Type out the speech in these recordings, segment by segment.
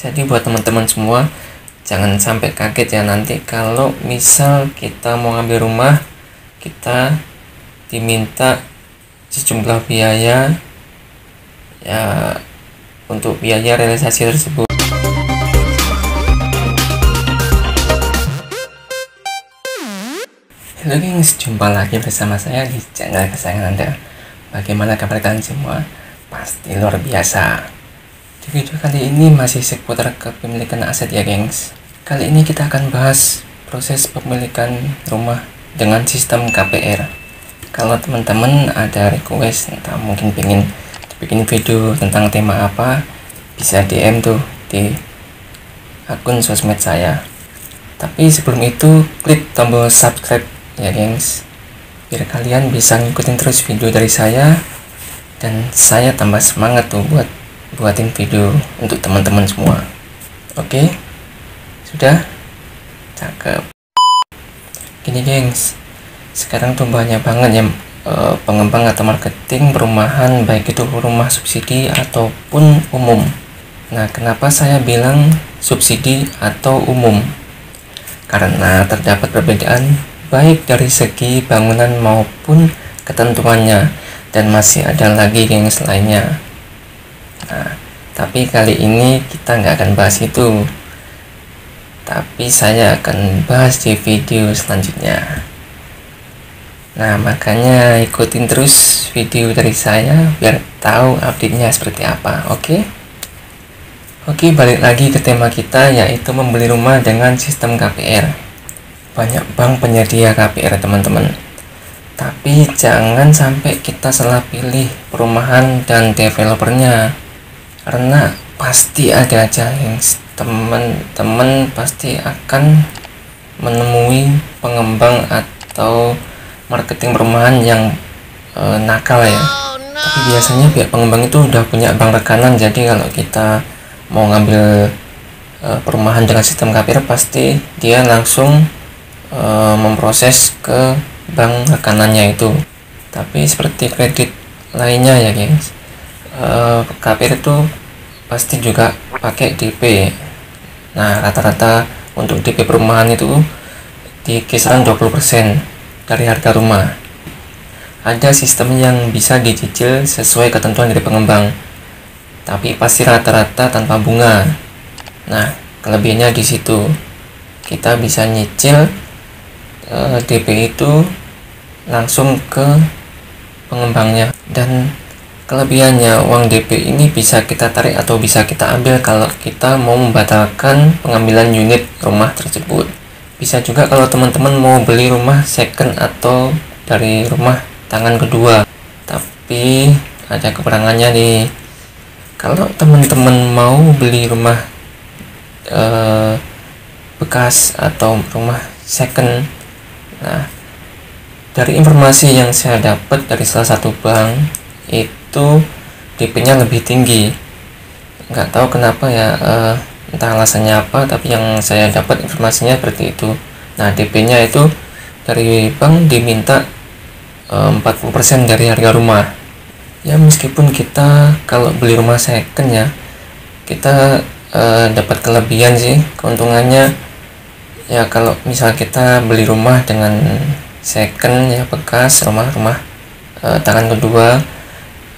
Jadi buat teman-teman semua, jangan sampai kaget ya nanti kalau misal kita mau ngambil rumah, kita diminta sejumlah biaya ya untuk biaya realisasi tersebut. Halo gengs, jumpa lagi bersama saya di channel kesayangan Anda. Bagaimana kabar kalian semua? Pasti luar biasa. Di video kali ini masih seputar kepemilikan aset ya gengs. Kali ini kita akan bahas proses pemilikan rumah dengan sistem KPR. Kalau teman-teman ada request, entah mungkin pengen bikin video tentang tema apa, bisa DM tuh di akun sosmed saya. Tapi sebelum itu, klik tombol subscribe ya gengs, biar kalian bisa ngikutin terus video dari saya dan saya tambah semangat tuh buatin video untuk teman-teman semua. Oke, sudah cakep. Gini gengs, sekarang tuh banyak banget ya pengembang atau marketing perumahan, baik itu rumah subsidi ataupun umum. Nah, kenapa saya bilang subsidi atau umum? Karena terdapat perbedaan baik dari segi bangunan maupun ketentuannya, dan masih ada lagi gengs lainnya. Nah, tapi kali ini kita nggak akan bahas itu, tapi saya akan bahas di video selanjutnya. Nah, makanya ikutin terus video dari saya biar tahu update-nya seperti apa. Oke, balik lagi ke tema kita, yaitu membeli rumah dengan sistem KPR. Banyak bank penyedia KPR teman-teman, tapi jangan sampai kita salah pilih perumahan dan developernya, karena pasti ada aja yang teman-teman pasti akan menemui pengembang atau marketing perumahan yang nakal ya. Tapi biasanya pihak pengembang itu udah punya bank rekanan, jadi kalau kita mau ngambil perumahan dengan sistem KPR, pasti dia langsung memproses ke bank rekanannya itu. Tapi seperti kredit lainnya ya guys, KPR itu pasti juga pakai DP. Nah, rata-rata untuk DP perumahan itu di kisaran 20% dari harga rumah. Ada sistem yang bisa dicicil sesuai ketentuan dari pengembang, tapi pasti rata-rata tanpa bunga. Nah, kelebihannya di situ, kita bisa nyicil DP itu langsung ke pengembangnya, dan kelebihannya uang DP ini bisa kita tarik atau bisa kita ambil kalau kita mau membatalkan pengambilan unit rumah tersebut. Bisa juga kalau teman-teman mau beli rumah second atau dari rumah tangan kedua. Tapi ada kekurangannya nih, kalau teman-teman mau beli rumah bekas atau rumah second. Nah, dari informasi yang saya dapat dari salah satu bank, itu DP-nya lebih tinggi. Nggak tahu kenapa ya, entah alasannya apa, tapi yang saya dapat informasinya seperti itu. Nah, DP-nya itu dari bank diminta 40% dari harga rumah. Ya, meskipun kita kalau beli rumah second ya, kita dapat kelebihan sih, keuntungannya. Ya, kalau misal kita beli rumah dengan second ya, bekas rumah tangan kedua,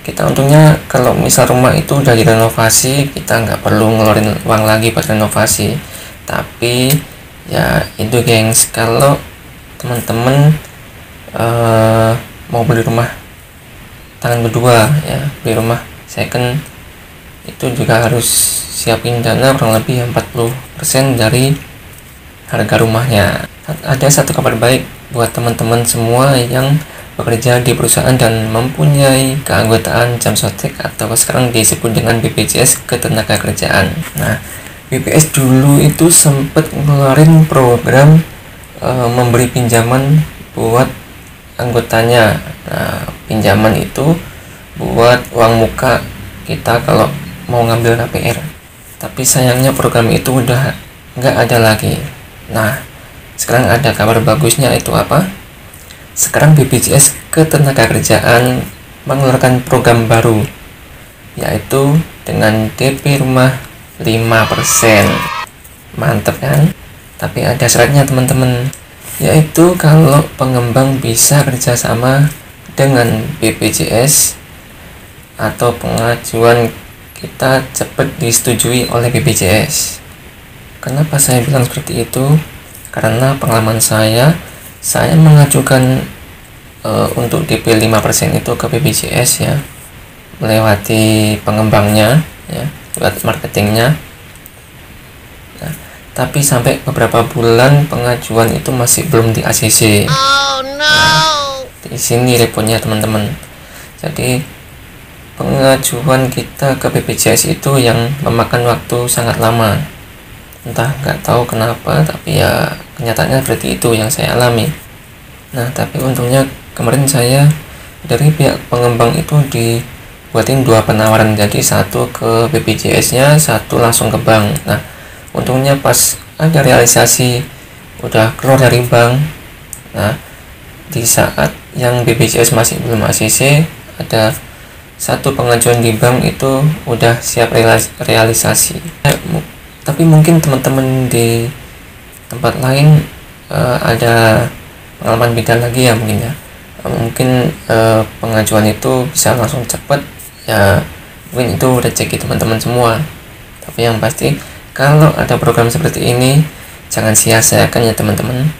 kita untungnya kalau misal rumah itu udah direnovasi, kita nggak perlu ngeluarin uang lagi buat renovasi. Tapi ya itu gengs, kalau teman-teman mau beli rumah tangan kedua ya, beli rumah second, itu juga harus siapin dana kurang lebih 40% dari harga rumahnya. Ada satu kabar baik buat teman-teman semua yang bekerja di perusahaan dan mempunyai keanggotaan jam sotek atau sekarang disebut dengan BPJS Ketenagakerjaan. Nah, BPS dulu itu sempat ngeluarin program memberi pinjaman buat anggotanya. Nah, pinjaman itu buat uang muka kita kalau mau ngambil KPR. Tapi sayangnya program itu udah nggak ada lagi. Nah, sekarang ada kabar bagusnya, itu apa? Sekarang BPJS Ketenagakerjaan mengeluarkan program baru, yaitu dengan DP rumah 5%. Mantep kan? Tapi ada syaratnya teman-teman, yaitu kalau pengembang bisa kerjasama dengan BPJS atau pengajuan kita cepat disetujui oleh BPJS. Kenapa saya bilang seperti itu? Karena pengalaman saya mengajukan untuk DP 5% itu ke BPJS ya, melewati pengembangnya ya, lewat marketingnya. Nah, tapi sampai beberapa bulan pengajuan itu masih belum di ACC. Oh no. Nah, di sini repotnya teman-teman. Jadi pengajuan kita ke BPJS itu yang memakan waktu sangat lama. Entah nggak tahu kenapa, tapi ya kenyataannya seperti itu yang saya alami. Nah, tapi untungnya kemarin saya dari pihak pengembang itu dibuatin 2 penawaran, jadi satu ke BPJS-nya, satu langsung ke bank. Nah, untungnya pas ada realisasi udah keluar dari bank, nah di saat yang BPJS masih belum ACC, ada satu pengajuan di bank itu udah siap realisasi. Tapi mungkin teman-teman di tempat lain ada pengalaman beda lagi ya mungkin ya. Mungkin pengajuan itu bisa langsung cepat ya, mungkin itu udah cek teman-teman semua. Tapi yang pasti kalau ada program seperti ini jangan sia-siakan ya teman-teman.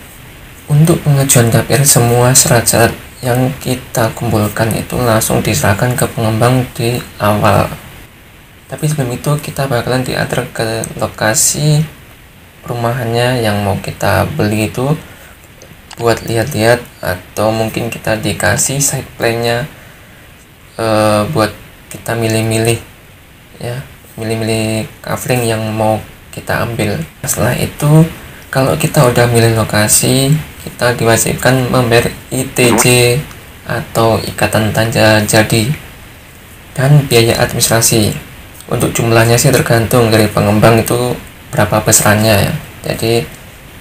Untuk pengajuan KPR semua syarat-syarat yang kita kumpulkan itu langsung diserahkan ke pengembang di awal. Tapi sebelum itu kita bakalan diantar ke lokasi perumahannya yang mau kita beli itu buat lihat-lihat, atau mungkin kita dikasih site plan-nya buat kita milih-milih ya, milih-milih kafling yang mau kita ambil. Setelah itu kalau kita udah milih lokasi, kita diwajibkan membayar ITJ atau ikatan tanda jadi dan biaya administrasi. Untuk jumlahnya sih tergantung dari pengembang itu berapa besarannya ya. Jadi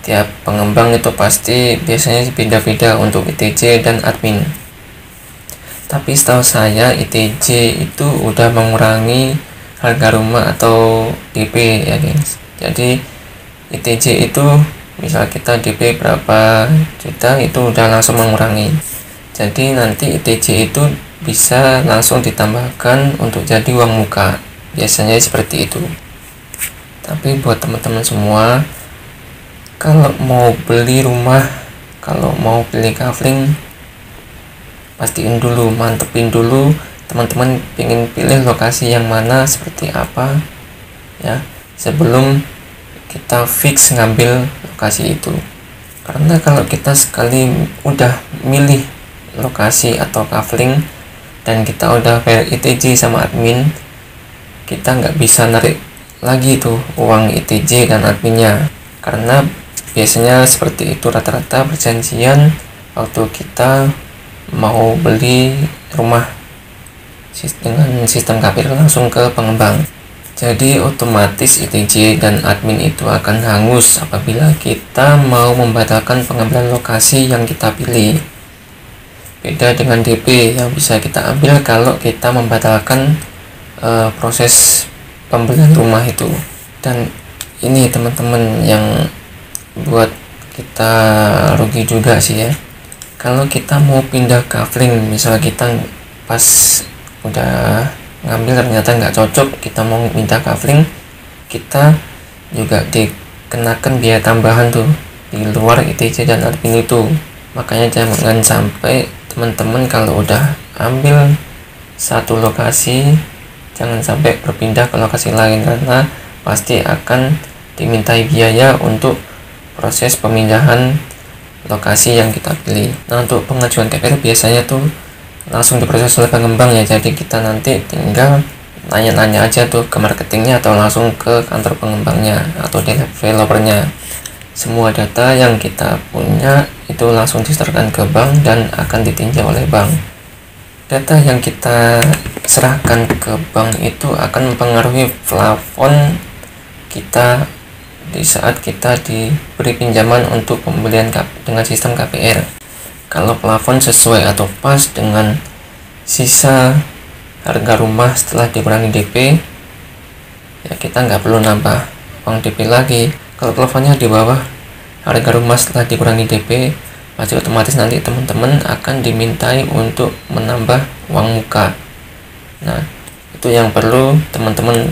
tiap pengembang itu pasti biasanya beda-beda untuk ITJ dan admin. Tapi setahu saya ITJ itu udah mengurangi harga rumah atau DP ya guys. Jadi ITJ itu misal kita DP berapa juta itu udah langsung mengurangi. Jadi nanti ITJ itu bisa langsung ditambahkan untuk jadi uang muka. Biasanya seperti itu. Tapi buat teman-teman semua, kalau mau beli rumah, kalau mau beli kafling, pastiin dulu, mantepin dulu teman-teman pengen pilih lokasi yang mana, seperti apa ya, sebelum kita fix ngambil lokasi itu. Karena kalau kita sekali udah milih lokasi atau kafling dan kita udah bayar ITJ sama admin, kita nggak bisa narik lagi tuh uang ITJ dan adminnya, karena biasanya seperti itu rata-rata perjanjian waktu kita mau beli rumah dengan sistem KPR langsung ke pengembang. Jadi otomatis ITJ dan admin itu akan hangus apabila kita mau membatalkan pengambilan lokasi yang kita pilih. Beda dengan DP yang bisa kita ambil kalau kita membatalkan proses pembelian rumah itu. Dan ini teman-teman yang buat kita rugi juga sih ya, kalau kita mau pindah kafling, misal kita pas udah ngambil ternyata nggak cocok, kita mau pindah kafling, kita juga dikenakan biaya tambahan tuh di luar ITJ dan admin itu. Makanya jangan sampai teman-teman kalau udah ambil satu lokasi jangan sampai berpindah ke lokasi lain, karena pasti akan dimintai biaya untuk proses pemindahan lokasi yang kita pilih. Nah, untuk pengajuan KPR biasanya tuh langsung diproses oleh pengembang ya, jadi kita nanti tinggal nanya-nanya aja tuh ke marketingnya atau langsung ke kantor pengembangnya atau developernya. Semua data yang kita punya itu langsung diserahkan ke bank dan akan ditinjau oleh bank. Data yang kita serahkan ke bank itu akan mempengaruhi plafon kita di saat kita diberi pinjaman untuk pembelian dengan sistem KPR. Kalau plafon sesuai atau pas dengan sisa harga rumah setelah dikurangi DP, ya kita nggak perlu nambah uang DP lagi. Kalau plafonnya di bawah harga rumah setelah dikurangi DP, pasti otomatis nanti teman-teman akan dimintai untuk menambah uang muka. Nah, itu yang perlu teman-teman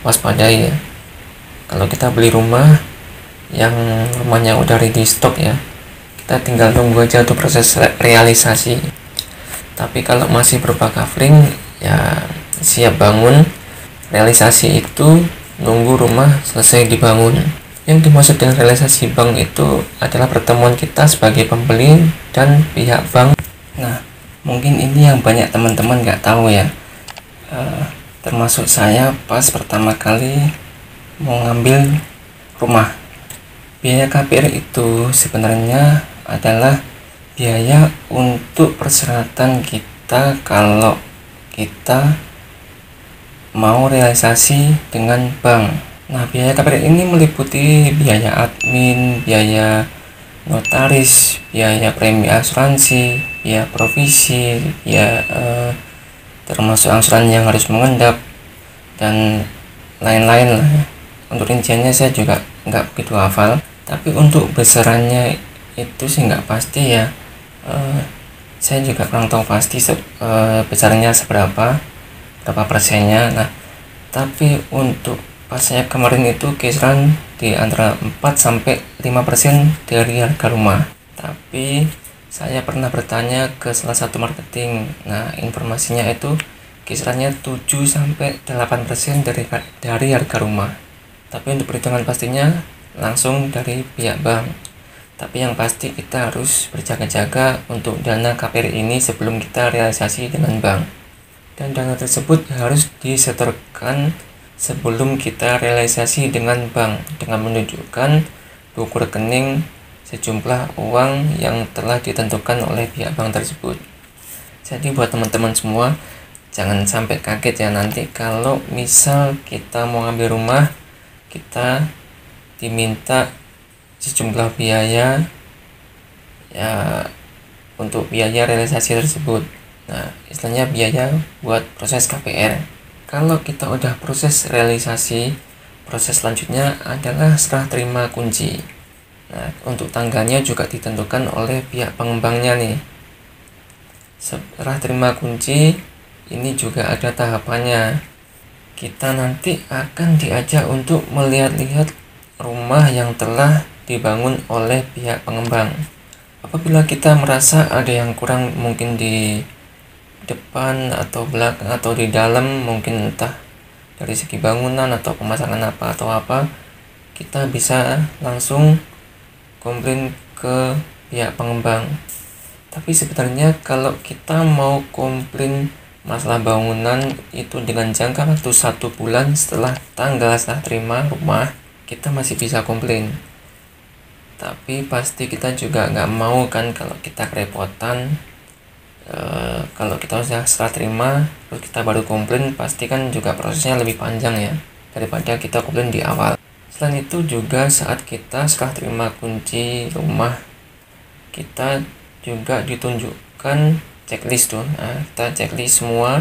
waspadai ya. Kalau kita beli rumah yang rumahnya udah ready stock ya, kita tinggal tunggu aja untuk proses realisasi. Tapi kalau masih berupa covering ya siap bangun, realisasi itu nunggu rumah selesai dibangun. Yang dimaksud dengan realisasi bank itu adalah pertemuan kita sebagai pembeli dan pihak bank. Nah, mungkin ini yang banyak teman-teman nggak tahu ya, termasuk saya pas pertama kali mau ngambil rumah. Biaya KPR itu sebenarnya adalah biaya untuk persyaratan kita kalau kita mau realisasi dengan bank. Nah, biaya KPR ini meliputi biaya admin, biaya notaris, biaya premi asuransi, biaya provisi, biaya termasuk angsuran yang harus mengendap dan lain-lain lah. Untuk rinciannya saya juga nggak begitu hafal, tapi untuk besarannya itu sih nggak pasti ya. Saya juga kurang tahu pasti besarnya berapa persennya. Nah, tapi untuk pas saya kemarin itu kisaran di antara 4-5% dari harga rumah. Tapi saya pernah bertanya ke salah satu marketing. Nah, informasinya itu kisarannya 7-8% dari harga rumah. Tapi untuk perhitungan pastinya langsung dari pihak bank. Tapi yang pasti kita harus berjaga-jaga untuk dana KPR ini sebelum kita realisasi dengan bank. Dan dana tersebut harus disetorkan sebelum kita realisasi dengan bank dengan menunjukkan buku rekening sejumlah uang yang telah ditentukan oleh pihak bank tersebut. Jadi buat teman-teman semua, jangan sampai kaget ya nanti kalau misal kita mau ambil rumah, kita diminta sejumlah biaya ya untuk biaya realisasi tersebut. Nah, istilahnya biaya buat proses KPR. Kalau kita udah proses realisasi, proses selanjutnya adalah serah terima kunci. Nah, untuk tanggalnya juga ditentukan oleh pihak pengembangnya nih. Serah terima kunci ini juga ada tahapannya. Kita nanti akan diajak untuk melihat-lihat rumah yang telah dibangun oleh pihak pengembang. Apabila kita merasa ada yang kurang mungkin di depan atau belakang atau di dalam, mungkin entah dari segi bangunan atau pemasangan apa atau apa, kita bisa langsung komplain ke pihak pengembang. Tapi sebenarnya kalau kita mau komplain masalah bangunan itu dengan jangka waktu 1 bulan setelah tanggal serah terima rumah, kita masih bisa komplain. Tapi pasti kita juga nggak mau kan kalau kita kerepotan. Kalau kita sudah serah terima terus kita baru komplain, pasti kan juga prosesnya lebih panjang ya daripada kita komplain di awal. Selain itu juga saat kita serah terima kunci rumah, kita juga ditunjukkan checklist tuh. Nah, kita checklist semua,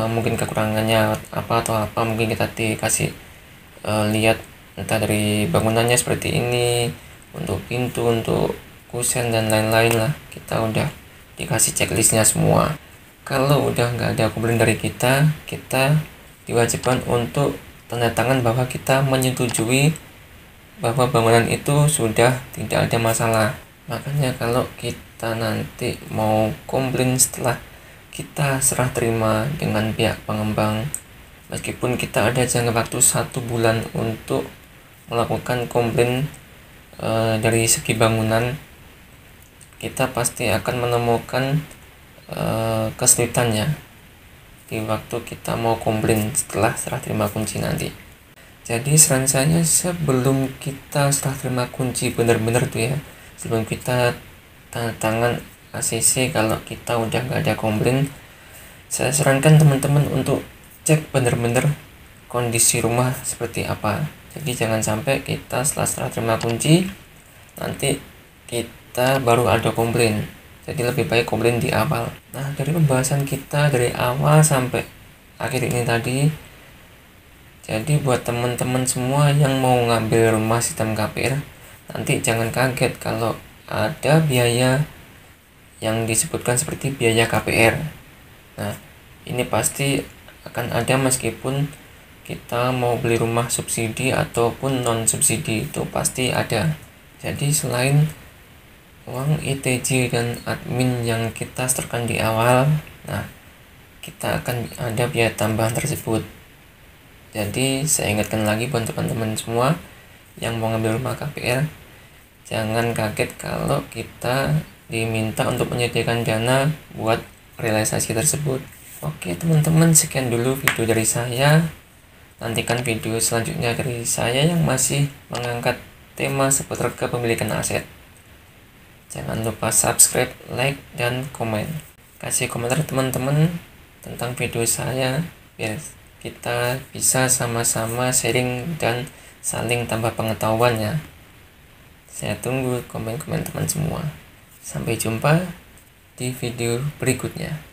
mungkin kekurangannya apa atau apa, mungkin kita dikasih lihat entah dari bangunannya seperti ini, untuk pintu, untuk kusen dan lain-lain lah, kita udah dikasih checklistnya semua. Kalau udah nggak ada komplain dari kita diwajibkan untuk tanda tangan bahwa kita menyetujui bahwa bangunan itu sudah tidak ada masalah. Makanya kalau kita nanti mau komplain setelah kita serah terima dengan pihak pengembang, meskipun kita ada jangka waktu 1 bulan untuk melakukan komplain dari segi bangunan, kita pasti akan menemukan kesulitannya di waktu kita mau komplain setelah serah terima kunci nanti. Jadi saran saya, sebelum kita serah terima kunci benar-benar tuh ya, sebelum kita tanda tangan ACC, kalau kita udah nggak ada komplain, saya sarankan teman-teman untuk cek benar-benar kondisi rumah seperti apa. Jadi jangan sampai kita setelah serah terima kunci nanti kita baru ada komplain. Jadi lebih baik komplain di awal. Nah, dari pembahasan kita dari awal sampai akhir ini tadi, Jadi buat teman-teman semua yang mau ngambil rumah sistem KPR, nanti jangan kaget kalau ada biaya yang disebutkan seperti biaya KPR. Nah, ini pasti akan ada meskipun kita mau beli rumah subsidi ataupun non subsidi, itu pasti ada. Jadi selain uang ITJ dan admin yang kita setorkan di awal, nah kita akan ada biaya tambahan tersebut. Jadi saya ingatkan lagi buat teman-teman semua yang mau ngambil rumah KPR, jangan kaget kalau kita diminta untuk menyediakan dana buat realisasi tersebut. Oke teman-teman, sekian dulu video dari saya. Nantikan video selanjutnya dari saya yang masih mengangkat tema seputar kepemilikan aset. Jangan lupa subscribe, like, dan komen. Kasih komentar teman-teman tentang video saya biar kita bisa sama-sama sharing dan saling tambah pengetahuannya. Saya tunggu komen-komen teman semua. Sampai jumpa di video berikutnya.